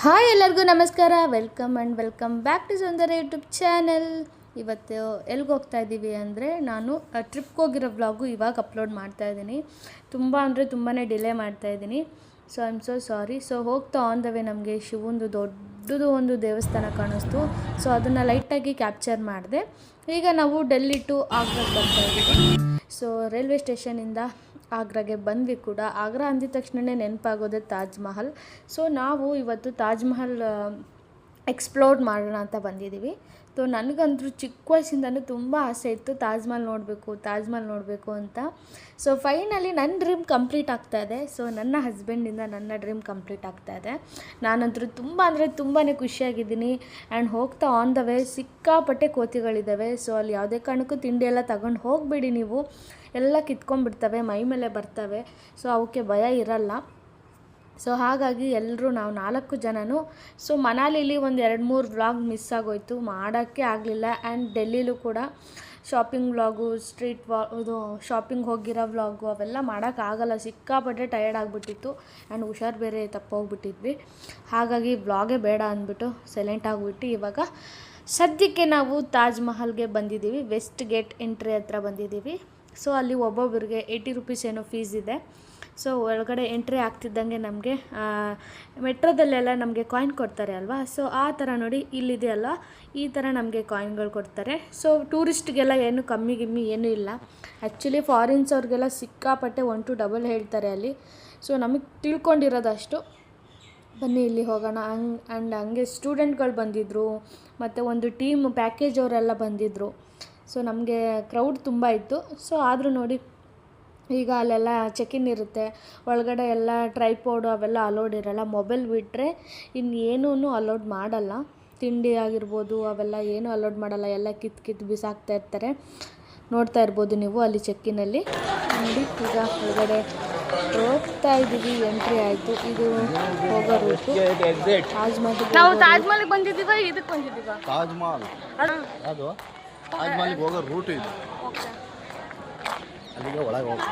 Hi ಎಲ್ಲರಿಗೂ ನಮಸ್ಕಾರ. Welcome back to Soundarya YouTube channel. ಇವತ್ತು ಎಲ್ಲಿಗೆ ಹೋಗ್ತಾ ಇದ್ದೀವಿ ಅಂದರೆ, ನಾನು ಟ್ರಿಪ್ಗೆ ಹೋಗಿರೋ ವ್ಲಾಗು ಇವಾಗ ಅಪ್ಲೋಡ್ ಮಾಡ್ತಾಯಿದ್ದೀನಿ. ತುಂಬಾ ಡಿಲೇ ಮಾಡ್ತಾಯಿದ್ದೀನಿ. So I am so sorry. So ಹೋಗ್ತಾ ಆನ್ ದ ವೇ ನಮಗೆ ಶಿವಂದು ದೊಡ್ಡದು ಒಂದು ದೇವಸ್ಥಾನ ಕಾಣಿಸ್ತು. ಸೊ ಅದನ್ನು ಲೈಟಾಗಿ ಕ್ಯಾಪ್ಚರ್ ಮಾಡಿದೆ. ಈಗ ನಾವು ಡೆಲ್ಲಿ ಟು ಆಗ್ರಾಗೆ ಬರ್ತಾಯಿದ್ದೀವಿ. ಸೊ ರೈಲ್ವೆ ಸ್ಟೇಷನಿಂದ ಆಗ್ರಾಗೆ ಬಂದ್ವಿ ಕೂಡ. ಆಗ್ರಾ ಅಂದಿದ ತಕ್ಷಣವೇ ನೆನಪಾಗೋದೆ ತಾಜ್ ಮಹಲ್. ಸೊ ನಾವು ಇವತ್ತು ತಾಜ್ ಮಹಲ್ ಎಕ್ಸ್ಪ್ಲೋರ್ ಮಾಡೋಣ ಅಂತ ಬಂದಿದ್ದೀವಿ. ಸೊ ನನಗಂತೂ ಚಿಕ್ಕ ವಯಸ್ಸಿಂದನೂ ತುಂಬ ಆಸೆ ಇತ್ತು ತಾಜ್ ಮಹಲ್ ನೋಡಬೇಕು ಅಂತ. ಸೊ ಫೈನಲಿ ನನ್ನ ಡ್ರೀಮ್ ಕಂಪ್ಲೀಟ್ ಆಗ್ತಾಯಿದೆ. ಸೊ ನನ್ನ ಹಸ್ಬೆಂಡಿಂದ ನನ್ನ ಡ್ರೀಮ್ ಕಂಪ್ಲೀಟ್ ಆಗ್ತಾಯಿದೆ. ನಾನಂತೂ ತುಂಬಾ ಖುಷಿಯಾಗಿದ್ದೀನಿ. ಆ್ಯಂಡ್ ಹೋಗ್ತಾ ಆನ್ ದ ವೇ ಸಿಕ್ಕಾಪಟ್ಟೆ ಕೋತಿಗಳಿದ್ದಾವೆ. ಸೊ ಅಲ್ಲಿ ಯಾವುದೇ ಕಾರಣಕ್ಕೂ ತಿಂಡಿ ಎಲ್ಲ ತಗೊಂಡು ಹೋಗಬೇಡಿ, ನೀವು ಎಲ್ಲ ಕಿತ್ಕೊಂಡ್ಬಿಡ್ತವೆ, ಮೈ ಮೇಲೆ ಬರ್ತವೆ. ಸೊ ಅವಕ್ಕೆ ಭಯ ಇರಲ್ಲ. ಸೊ ಹಾಗಾಗಿ ಎಲ್ಲರೂ ನಾವು 4 ಜನನು. ಸೊ ಮನಾಲಿಲಿ ಒಂದು 2-3 ವ್ಲಾಗ್ ಮಿಸ್ ಆಗೋಯ್ತು, ಮಾಡೋಕ್ಕೆ ಆಗಲಿಲ್ಲ. ಆ್ಯಂಡ್ ಡೆಲ್ಲಿಲೂ ಕೂಡ ಶಾಪಿಂಗ್ ವ್ಲಾಗು, ಇದು ಶಾಪಿಂಗ್ ಹೋಗಿರೋ ವ್ಲಾಗು ಅವೆಲ್ಲ ಮಾಡೋಕ್ಕಾಗಲ್ಲ. ಸಿಕ್ಕಾಪಟ್ಟೆ ಟಯರ್ಡ್ ಆಗಿಬಿಟ್ಟಿತ್ತು. ಆ್ಯಂಡ್ ಹುಷಾರು ಬೇರೆ ತಪ್ಪೋಗ್ಬಿಟ್ಟಿದ್ವಿ. ಹಾಗಾಗಿ ವ್ಲಾಗೇ ಬೇಡ ಅಂದ್ಬಿಟ್ಟು ಸೈಲೆಂಟ್ ಆಗಿಬಿಟ್ಟು ಇವಾಗ ಸದ್ಯಕ್ಕೆ ನಾವು ತಾಜ್ ಮಹಲ್ಗೆ ಬಂದಿದ್ದೀವಿ. ವೆಸ್ಟ್ ಗೇಟ್ ಎಂಟ್ರಿ ಹತ್ರ ಬಂದಿದ್ದೀವಿ. ಸೊ ಅಲ್ಲಿ ಒಬ್ಬೊಬ್ಬರಿಗೆ 80 ರೂಪೀಸ್ ಏನೋ ಫೀಸ್ ಇದೆ. ಸೊ ಒಳಗಡೆ ಎಂಟ್ರಿ ಆಗ್ತಿದ್ದಂಗೆ ನಮಗೆ ಮೆಟ್ರೋದಲ್ಲೆಲ್ಲ ನಮಗೆ ಕಾಯಿನ್ ಕೊಡ್ತಾರೆ ಅಲ್ವಾ. ಸೊ ಆ ಥರ ನೋಡಿ ಇಲ್ಲಿದೆಯಲ್ಲ, ಈ ಥರ ನಮಗೆ ಕಾಯಿನ್ಗಳು ಕೊಡ್ತಾರೆ. ಸೊ ಟೂರಿಸ್ಟ್ಗೆಲ್ಲ ಏನು ಕಮ್ಮಿ ಏನೂ ಇಲ್ಲ. ಆ್ಯಕ್ಚುಲಿ ಫಾರಿನ್ಸ್ ಅವ್ರಿಗೆಲ್ಲ ಸಿಕ್ಕಾಪಟ್ಟೆ 1 to 2 ಹೇಳ್ತಾರೆ ಅಲ್ಲಿ. ಸೊ ನಮಗೆ ತಿಳ್ಕೊಂಡಿರೋದಷ್ಟು. ಬನ್ನಿ ಇಲ್ಲಿ ಹೋಗೋಣ. ಹಂಗೆ ಸ್ಟೂಡೆಂಟ್ಗಳು ಬಂದಿದ್ದರು, ಮತ್ತು ಒಂದು ಟೀಮ್ ಪ್ಯಾಕೇಜ್ ಅವರೆಲ್ಲ ಬಂದಿದ್ದರು. ಸೊ ನಮಗೆ ಕ್ರೌಡ್ ತುಂಬ ಇತ್ತು. ಸೊ ಆದರೂ ನೋಡಿ ಈಗ ಅಲ್ಲೆಲ್ಲ ಚೆಕ್-ಇನ್ ಇರುತ್ತೆ. ಒಳಗಡೆ ಎಲ್ಲ ಟ್ರೈಪೋಡು ಅವೆಲ್ಲ ಅಲೋಡ್ ಇರೋಲ್ಲ. ಮೊಬೈಲ್ ಬಿಟ್ಟರೆ ಇನ್ನೇನೂ ಅಲೋಡ್ ಮಾಡಲ್ಲ. ತಿಂಡಿ ಆಗಿರ್ಬೋದು ಅವೆಲ್ಲ ಏನೂ ಅಲೋಡ್ ಮಾಡಲ್ಲ. ಎಲ್ಲ ಕಿತ್ತು ಬಿಸಾಕ್ತಾ ಇರ್ತಾರೆ. ನೋಡ್ತಾ ಇರ್ಬೋದು ನೀವು ಅಲ್ಲಿ ಚೆಕ್-ಇನ್ನಲ್ಲಿ ನೋಡಿ. ಈಗ ಒಳಗಡೆ ಹೋಗ್ತಾ ಇದ್ದೀವಿ. ಎಂಟ್ರಿ ಆಯಿತು. ಇದು ಹೋಗೋ ರೂಟು ತಾಜ್ ಮಹಲ್. ನಾವು ತಾಜ್ ಮಹಲ್ಗೆ ಬಂದಿದ್ದೀವ, ಇದಕ್ಕೆ ಬಂದಿದ್ದೀವ. ತಾಜ್ ಮಹಲ್ ಅದು ತಾಜ್ ಮಹಲ್ಗೆ ಹೋಗೋ ರೂಟ್ ಇದು. ಅಲ್ಲಿಗೆ ಒಳಗೆ ಹೋಗಿ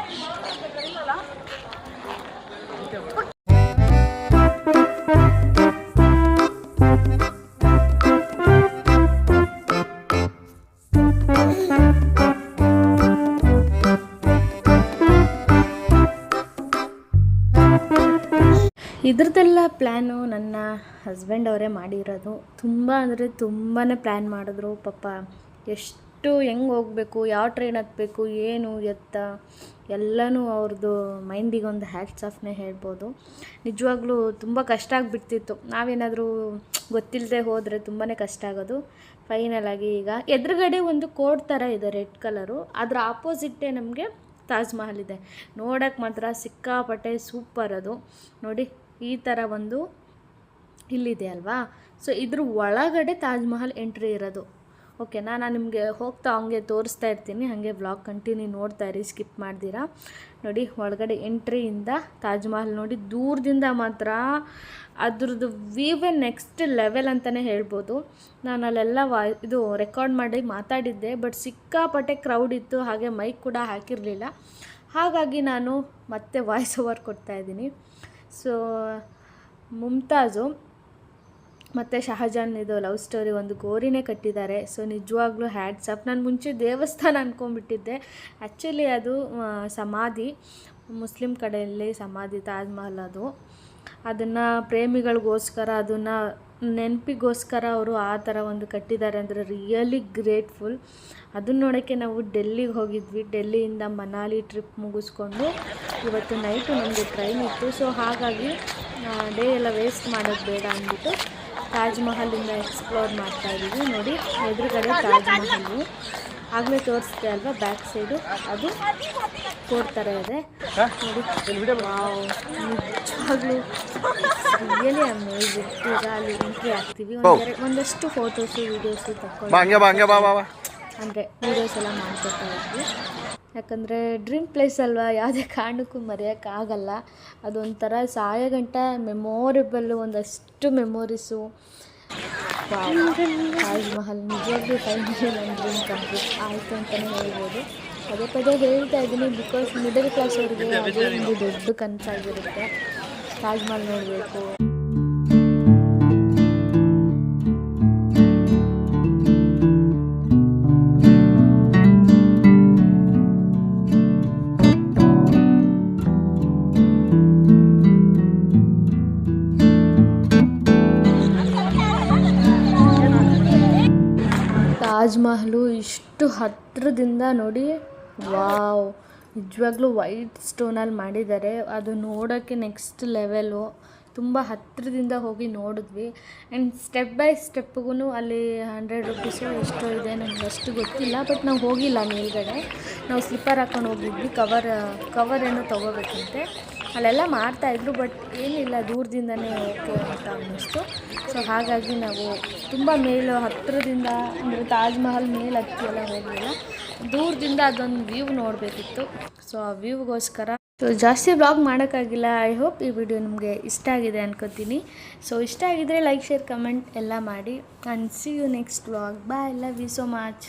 ಇದ್ರದ್ದೆಲ್ಲ ಪ್ಲ್ಯಾನು ನನ್ನ ಹಸ್ಬೆಂಡ್ ಅವರೇ ಮಾಡಿರೋದು. ತುಂಬಾ ಪ್ಲ್ಯಾನ್ ಮಾಡಿದ್ರು ಪಾಪ. ಎಷ್ಟು ಹೆಂಗೆ ಹೋಗಬೇಕು, ಯಾವ ಟ್ರೈನ್ ಹತ್ತಬೇಕು, ಏನು ಎತ್ತ ಎಲ್ಲನೂ ಅವ್ರದ್ದು ಮೈಂಡಿಗೆ ಒಂದು ಹ್ಯಾಟ್ಸ್ ಆಫ್ನೇ ಹೇಳ್ಬೋದು. ನಿಜವಾಗ್ಲೂ ತುಂಬ ಕಷ್ಟ ಆಗಿಬಿಡ್ತಿತ್ತು. ನಾವೇನಾದರೂ ಗೊತ್ತಿಲ್ಲದೆ ಹೋದರೆ ತುಂಬಾ ಕಷ್ಟ ಆಗೋದು. ಫೈನಲಾಗಿ ಈಗ ಎದುರುಗಡೆ ಒಂದು ಕೋಡ್ ಥರ ಇದೆ, ರೆಡ್ ಕಲರು. ಅದರ ಆಪೋಸಿಟ್ಟೇ ನಮಗೆ ತಾಜ್ ಮಹಲ್ ಇದೆ. ನೋಡೋಕ್ಕೆ ಮಾತ್ರ ಸಿಕ್ಕಾಪಟ್ಟೆ ಸೂಪರ್ ಅದು. ನೋಡಿ ಈ ಥರ ಒಂದು ಇಲ್ಲಿದೆ ಅಲ್ವಾ. ಸೊ ಇದ್ರ ಒಳಗಡೆ ತಾಜ್ ಮಹಲ್ ಎಂಟ್ರಿ ಇರೋದು. ಓಕೆನಾ, ನಾನು ನಿಮಗೆ ಹೋಗ್ತಾ ಹಂಗೆ ತೋರಿಸ್ತಾ ಇರ್ತೀನಿ. ಹಾಗೆ ವ್ಲಾಗ್ ಕಂಟಿನ್ಯೂ ನೋಡ್ತಾ ಇರಿ, ಸ್ಕಿಪ್ ಮಾಡ್ದಿರಾ. ನೋಡಿ ಒಳಗಡೆ ಎಂಟ್ರಿಯಿಂದ ತಾಜ್ ಮಹಲ್ ನೋಡಿ ದೂರದಿಂದ ಮಾತ್ರ ಅದ್ರದ್ದು ವ್ಯೂವೇ ನೆಕ್ಸ್ಟ್ ಲೆವೆಲ್ ಅಂತಲೇ ಹೇಳ್ಬೋದು. ನಾನು ಅಲ್ಲೆಲ್ಲ ಇದು ರೆಕಾರ್ಡ್ ಮಾಡಿ ಮಾತಾಡಿದ್ದೆ, ಬಟ್ ಸಿಕ್ಕಾಪಟ್ಟೆ ಕ್ರೌಡ್ ಇತ್ತು. ಹಾಗೆ ಮೈಕ್ ಕೂಡ ಹಾಕಿರಲಿಲ್ಲ. ಹಾಗಾಗಿ ನಾನು ಮತ್ತೆ ವಾಯ್ಸ್ ಓವರ್ ಕೊಡ್ತಾಯಿದ್ದೀನಿ. ಸೊ ಮುಮ್ತಾಜು ಮತ್ತು ಶಹಜಾನ್ ಇದು ಲವ್ ಸ್ಟೋರಿ ಒಂದು ಗೋರಿನೇ ಕಟ್ಟಿದ್ದಾರೆ. ಸೊ ನಿಜವಾಗ್ಲೂ ಹ್ಯಾಟ್ಸ್ ಆಫ್. ನಾನು ಮುಂಚೆ ದೇವಸ್ಥಾನ ಅಂದ್ಕೊಂಡ್ಬಿಟ್ಟಿದ್ದೆ. ಆ್ಯಕ್ಚುಲಿ ಅದು ಸಮಾಧಿ, ಮುಸ್ಲಿಂ ಕಡೆಯಲ್ಲಿ ಸಮಾಧಿ ತಾಜ್ ಮಹಲ್. ಅದನ್ನು ಪ್ರೇಮಿಗಳಿಗೋಸ್ಕರ, ಅದನ್ನು ನೆನಪಿಗೋಸ್ಕರ ಅವರು ಆ ಥರ ಒಂದು ಕಟ್ಟಿದ್ದಾರೆ ಅಂದರೆ ರಿಯಲಿ ಗ್ರೇಟ್ಫುಲ್. ಅದನ್ನು ನೋಡೋಕ್ಕೆ ನಾವು ಡೆಲ್ಲಿಗೆ ಹೋಗಿದ್ವಿ. ಡೆಲ್ಲಿಯಿಂದ ಮನಾಲಿ ಟ್ರಿಪ್ ಮುಗಿಸ್ಕೊಂಡು ಇವತ್ತು ನೈಟು ನಮಗೆ ಟ್ರೈನ್ ಇತ್ತು. ಸೊ ಹಾಗಾಗಿ ಡೇ ಎಲ್ಲ ವೇಸ್ಟ್ ಮಾಡೋದು ಬೇಡ ಅಂದ್ಬಿಟ್ಟು ತಾಜ್ ಮಹಲಿಂದ ಎಕ್ಸ್ಪ್ಲೋರ್ ಮಾಡ್ತಾಯಿದ್ದೀವಿ. ನೋಡಿ ಎದುರುಗಡೆ ತಾಜ್ ಮಹಲು ಆಗಲೇ ತೋರಿಸ್ತೆ ಅಲ್ವಾ, ಬ್ಯಾಕ್ ಸೈಡು ಅದು ಕೋಡ್ ಥರ ಇದೆ ನೋಡಿ. ವಾವ್, ನಿಜವಾಗ್ಲೂ ರಿಯಲಿ ಅಮೇಜಿಂಗ್. ಈಗ ಅಲ್ಲಿ ಎಂಟ್ರಿ ಆಗ್ತೀವಿ. ಒಂದಷ್ಟು ಫೋಟೋಸು ವೀಡಿಯೋಸು ತಗೊಂಡು ಅಂದರೆ ವೀಡಿಯೋಸ್ ಎಲ್ಲ ಮಾಡ್ಕೊತಾ ಇದ್ವಿ. ಯಾಕಂದರೆ ಡ್ರೀಮ್ ಪ್ಲೇಸ್ ಅಲ್ವಾ, ಯಾವುದೇ ಕಾರಣಕ್ಕೂ ಮರೆಯೋಕ್ಕಾಗಲ್ಲ. ಅದೊಂಥರ ಸಾಯೋಗಂಟ ಮೆಮೊರೇಬಲ್ಲು, ಒಂದಷ್ಟು ಮೆಮೊರೀಸು. ತಾಜ್ ಮಹಲ್ ನಿಜವಾಗ್ಲೂ ಫೈನಲಿ ನನ್ನ ಡ್ರೀಮ್ ಕಂಪ್ಲೀಟ್ ಆಯಿತು ಅಂತಲೇ ಹೇಳ್ಬೋದು. ಪದೇ ಹೇಳ್ತಾ ಇದ್ದೀನಿ, ಬಿಕಾಸ್ ಮಿಡಲ್ ಕ್ಲಾಸ್ ಅವರಿಗೆ ಅದೇ ಒಂದು ದೊಡ್ಡ ಕನಸಾಗಿರುತ್ತೆ ತಾಜ್ ಮಹಲ್ ನೋಡಬೇಕು. ತಾಜ್ ಮಹಲು ಇಷ್ಟು ಹತ್ತಿರದಿಂದ ನೋಡಿ, ವಾವ್, ನಿಜವಾಗ್ಲೂ ವೈಟ್ ಸ್ಟೋನಲ್ಲಿ ಮಾಡಿದ್ದಾರೆ. ಅದು ನೋಡೋಕ್ಕೆ ನೆಕ್ಸ್ಟ್ ಲೆವೆಲು. ತುಂಬ ಹತ್ತಿರದಿಂದ ಹೋಗಿ ನೋಡಿದ್ವಿ. ಆ್ಯಂಡ್ ಸ್ಟೆಪ್ ಬೈ ಸ್ಟೆಪ್ಗೂ ಅಲ್ಲಿ 100 ರುಪೀಸು ಎಷ್ಟೋ ಇದೆ, ನನಗೆ ಅಷ್ಟು ಗೊತ್ತಿಲ್ಲ. ಬಟ್ ನಾವು ಹೋಗಿಲ್ಲ ಮೇಲ್ಗಡೆ, ನಾವು ಸ್ಲಿಪ್ಪರ್ ಹಾಕ್ಕೊಂಡು ಹೋಗಿದ್ವಿ. ಕವರ್ ಏನೋ ತೊಗೋಬೇಕಂತೆ, ಅಲ್ಲೆಲ್ಲ ಮಾಡ್ತಾಯಿದ್ರು. ಬಟ್ ಏನಿಲ್ಲ, ದೂರದಿಂದನೇ ಓಕೆ ಅಂತ ಅನ್ನಿಸ್ತು. ಸೊ ಹಾಗಾಗಿ ನಾವು ತುಂಬ ಮೇಲು ಹತ್ತಿರದಿಂದ, ಅಂದರೆ ತಾಜ್ ಮಹಲ್ ಮೇಲೆ ಹತ್ತಿ ಎಲ್ಲ ಹೋಗಲಿಲ್ಲ, ದೂರದಿಂದ ಅದೊಂದು ವ್ಯೂ ನೋಡಬೇಕಿತ್ತು. ಸೊ ಆ ವ್ಯೂಗೋಸ್ಕರ ಸೊ ಜಾಸ್ತಿ ವ್ಲಾಗ್ ಮಾಡೋಕ್ಕಾಗಿಲ್ಲ. ಐ ಹೋಪ್ ಈ ವಿಡಿಯೋ ನಿಮಗೆ ಇಷ್ಟ ಆಗಿದೆ ಅನ್ಕೋತೀನಿ. ಸೊ ಇಷ್ಟ ಆಗಿದರೆ ಲೈಕ್, ಶೇರ್, ಕಮೆಂಟ್ ಎಲ್ಲ ಮಾಡಿ. And see you next vlog. Bye, love you so much.